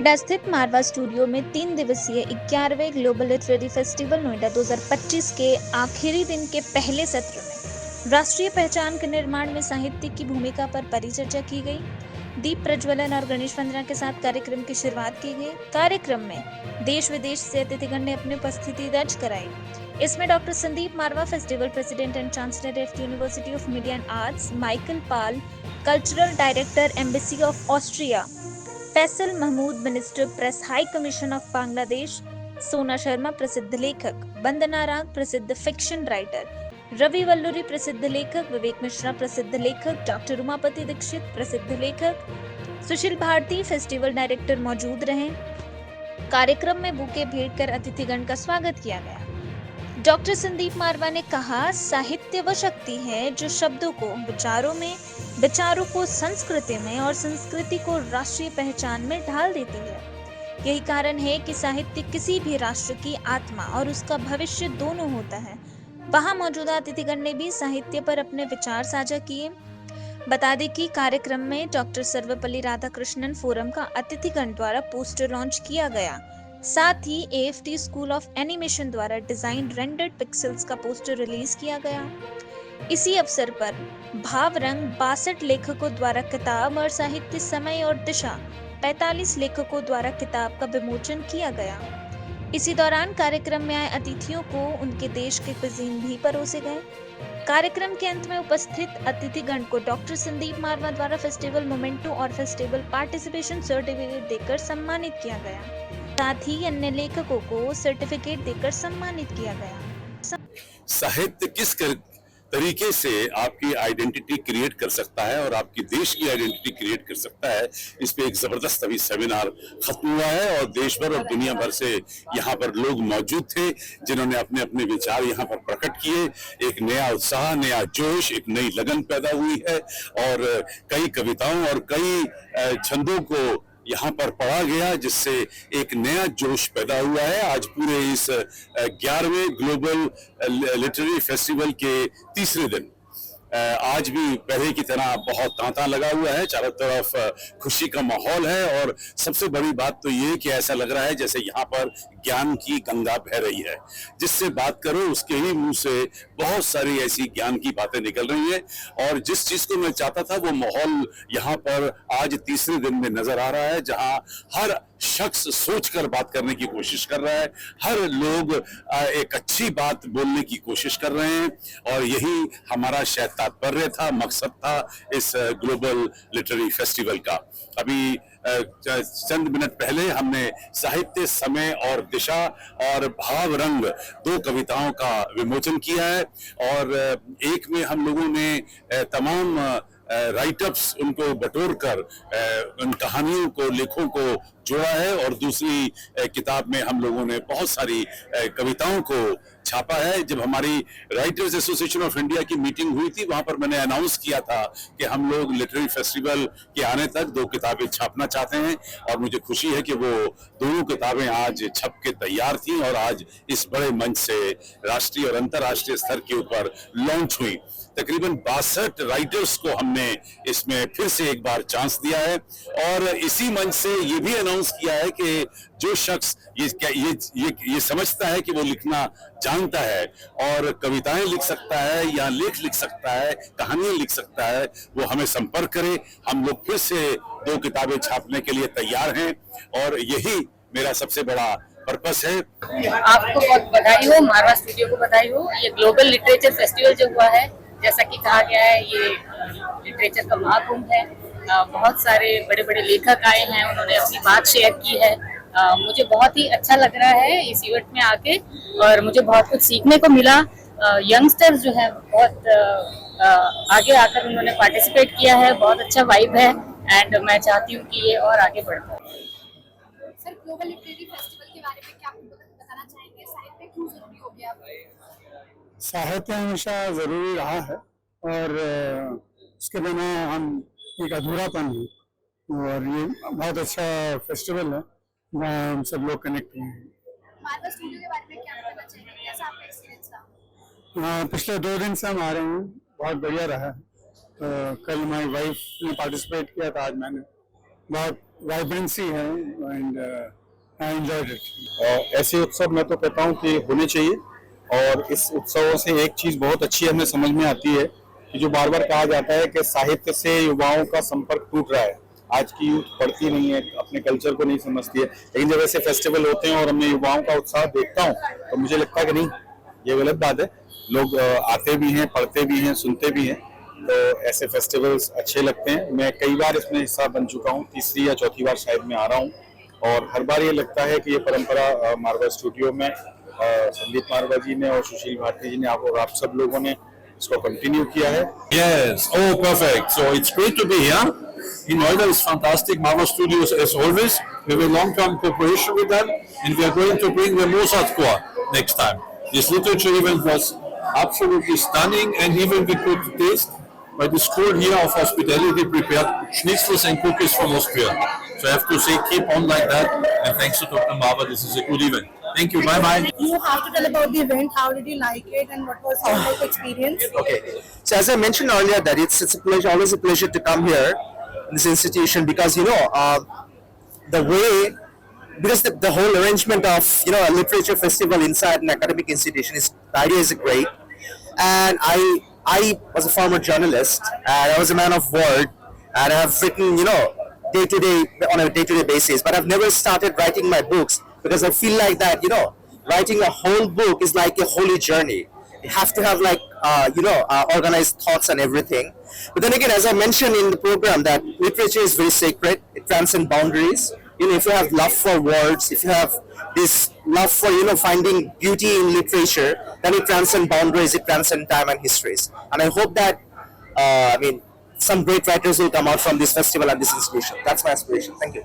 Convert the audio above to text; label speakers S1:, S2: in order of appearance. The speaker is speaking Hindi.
S1: नोएडा स्थित मारवा स्टूडियो में 3 दिवसीय 11वें ग्लोबल लिटरेरी फेस्टिवल नोएडा 2025 के आखिरी दिन के पहले सत्र में राष्ट्रीय पहचान के निर्माण में साहित्य की भूमिका पर परिचर्चा की गई। दीप प्रज्वलन और गणेश वंदना के साथ कार्यक्रम की शुरुआत की गई। कार्यक्रम में देश विदेश से अतिथिगण ने अपनी उपस्थिति दर्ज कराई। इसमें doctor Sandeep Marwah, festival president and chancellor of university of media and arts, Michael Pal, cultural director, embassy of Austria, Faisal Mahmood, minister, press high commission of Bangladesh, Sona Sharma, प्रसिद्ध लेखक, वंदना राग, प्रसिद्ध फिक्शन राइटर, रवि वल्लूरी, प्रसिद्ध लेखक, विवेक मिश्रा, प्रसिद्ध लेखक, डॉक्टर उमापति दीक्षित, प्रसिद्ध लेखक, सुशील भारती, फेस्टिवल डायरेक्टर मौजूद रहे। कार्यक्रम में बुके भेंट कर अतिथिगण का स्वागत किया गया। डॉक्टर संदीप मारवा ने कहा, साहित्य वह शक्ति है जो शब्दों को विचारों में, विचारों को संस्कृति में और संस्कृति को राष्ट्रीय पहचान में ढाल देती है। यही कारण है कि साहित्य किसी भी राष्ट्र की आत्मा और उसका भविष्य दोनों होता है। वहां मौजूदा अतिथिगण ने भी साहित्य पर अपने विचार साझा किए। बता दें कि कार्यक्रम में डॉक्टर सर्वपल्ली राधाकृष्णन फोरम का अतिथिगण द्वारा पोस्टर लॉन्च किया गया। साथ ही AFT स्कूल ऑफ एनिमेशन द्वारा डिजाइन रेंडर्ड पिक्सेल्स का पोस्टर रिलीज किया गया। इसी अवसर पर भावरंग 62 लेखकों द्वारा किताब और साहित्य समय और दिशा 45 लेखकों द्वारा किताब का विमोचन किया गया। इसी दौरान कार्यक्रम में आए अतिथियों को उनके देश के कुजीन भी परोसे गए। कार्यक्रम के अंत में उपस्थित अतिथिगण को डॉक्टर संदीप मारवा द्वारा फेस्टिवल मोमेंटो और फेस्टिवल पार्टिसिपेशन सर्टिफिकेट देकर सम्मानित किया गया। साथ ही अन्य लेखकों को सर्टिफिकेट देकर सम्मानित किया गया।
S2: साहित्य किस तरीके से आपकी आइडेंटिटी क्रिएट कर सकता है और आपकी देश की आइडेंटिटी क्रिएट कर सकता है, इस पे एक जबरदस्त अभी सेमिनार खत्म हुआ है और देश भर और दुनिया भर से यहाँ पर लोग मौजूद थे जिन्होंने अपने अपने विचार यहाँ पर प्रकट किए। एक नया उत्साह, नया जोश, एक नई लगन पैदा हुई है और कई कविताओं और कई छंदों को यहाँ पर पढ़ा गया, जिससे एक नया जोश पैदा हुआ है। आज पूरे इस 11वें ग्लोबल लिटरेरी फेस्टिवल के तीसरे दिन आज भी पहले की तरह बहुत तांता लगा हुआ है, चारों तरफ खुशी का माहौल है और सबसे बड़ी बात तो ये कि ऐसा लग रहा है जैसे यहाँ पर ज्ञान की गंगा बह रही है। जिससे बात करो उसके ही मुंह से बहुत सारी ऐसी ज्ञान की बातें निकल रही हैं और जिस चीज को मैं चाहता था वो माहौल यहाँ पर आज तीसरे दिन में नजर आ रहा है, जहाँ हर शख्स सोचकर बात करने की कोशिश कर रहा है, हर लोग एक अच्छी बात बोलने की कोशिश कर रहे हैं और यही हमारा शायद तात्पर्य था, मकसद था इस ग्लोबल लिटरेरी फेस्टिवल का। अभी चंद मिनट पहले हमने साहित्य, समय और दिशा और भाव रंग 2 कविताओं का विमोचन किया है और एक में हम लोगों ने तमाम राइटअप्स उनको बटोर कर उन कहानियों को, लेखों को जोड़ा है और दूसरी किताब में हम लोगों ने बहुत सारी कविताओं को छापा है। जब हमारी राइटर्स एसोसिएशन ऑफ इंडिया की मीटिंग हुई थी, वहां पर मैंने अनाउंस किया था कि हम लोग लिटरेरी फेस्टिवल के आने तक 2 किताबें छापना चाहते हैं और मुझे खुशी है कि वो दोनों किताबें आज छप के तैयार थी और आज इस बड़े मंच से राष्ट्रीय और अंतर्राष्ट्रीय स्तर के ऊपर लॉन्च हुई। तकरीबन 62 राइटर्स को हमने इसमें फिर से एक बार चांस दिया है और इसी मंच से ये भी अनाउंस किया है कि जो शख्स ये समझता है कि वो लिखना जानता है और कविताएं लिख सकता है या लेख लिख सकता है, कहानियां लिख सकता है, वो हमें संपर्क करे। हम लोग फिर से 2 किताबें छापने के लिए तैयार हैं और यही मेरा सबसे बड़ा पर्पस है।
S3: आपको बहुत बधाई हो, मारवा स्टूडियो को बधाई हो। ये ग्लोबल लिटरेचर फेस्टिवल जो हुआ है, जैसा कि कहा गया है, ये लिटरेचर का महाकुंभ है। बहुत सारे बड़े बड़े लेखक आए हैं, उन्होंने अपनी बात शेयर की है। मुझे बहुत ही अच्छा लग रहा है इस इवेंट में आके और मुझे बहुत कुछ सीखने को मिला। यंगस्टर्स जो है बहुत आगे आकर उन्होंने पार्टिसिपेट किया है, बहुत अच्छा वाइब है एंड मैं चाहती हूँ कि ये और आगे बढ़े।
S4: सर, ग्लोबल लिटरेरी फेस्टिवल के बारे में क्या आप बताना चाहेंगे? साहित्य क्यों जरूरी हो गया?
S5: साहित्य हमेशा जरूरी रहा है और उसके बिना हम एक अधूरापन है और ये बहुत अच्छा फेस्टिवल है जहाँ हम सब लोग कनेक्ट हुए हैं।
S4: मारवा स्टूडियो के बारे में क्या बताना चाहेंगे? कैसा आपका एक्सपीरियंस रहा?
S5: पिछले 2 दिन से हम आ रहे हैं, बहुत बढ़िया रहा है। कल हमारी वाइफ ने पार्टिसिपेट किया था, आज मैंने। बहुत वाइब्रेंसी है एंड आई एंजॉयड इट।
S6: ऐसे उत्सव मैं तो कहता हूँ कि होने चाहिए, और इस उत्सवों से एक चीज बहुत अच्छी हमें समझ में आती है कि जो बार बार कहा जाता है कि साहित्य से युवाओं का संपर्क टूट रहा है। आज की यूथ पढ़ती नहीं है, अपने कल्चर को नहीं समझती है, लेकिन जब ऐसे फेस्टिवल होते हैं और मैं युवाओं का उत्साह देखता हूँ तो मुझे लगता है कि नहीं, ये गलत बात है। लोग आते भी हैं, पढ़ते भी हैं, सुनते भी हैं, तो ऐसे फेस्टिवल्स अच्छे लगते हैं। मैं कई बार इसमें हिस्सा बन चुका हूँ, तीसरी या चौथी बार शायद मैं आ रहा हूँ, और हर बार ये लगता है कि ये परंपरा मारवा स्टूडियो में संदीप मारवा जी ने और सुशील भारती जी ने और आप सब लोगों ने इसको कंटिन्यू किया है।
S2: Yes, oh perfect. So it's great to be here. In Noida is fantastic. Marva Studios as always. We have a long-term cooperation with them, and we are going to bring the Mozart Chor next time. This literature event was absolutely stunning, and even we could taste by the school here of hospitality prepared schnitzels and cookies from Austria. So I have to say, keep on like that, and thanks to Dr. Marva, this is a good event. Thank you. Bye bye.
S7: You have to tell about the event. How did you like it, and what was your like experience?
S8: Okay. So as I mentioned earlier, that it's a pleasure, always a pleasure to come here in this institution, because the way, because the whole arrangement of a literature festival inside an academic institution is, the idea is great. And I was a former journalist, and I was a man of word, and I have written day to day on a day-to-day basis, but I've never started writing my books because I feel like that writing a whole book is like a holy journey. You have to have organized thoughts and everything. But then again, as I mentioned in the program, that literature is very sacred. It transcends boundaries. If you have love for words, if you have this love for finding beauty in literature, then it transcends boundaries. It transcends time and histories. And I hope that some great writers will come out from this festival and this institution. That's my aspiration. Thank you.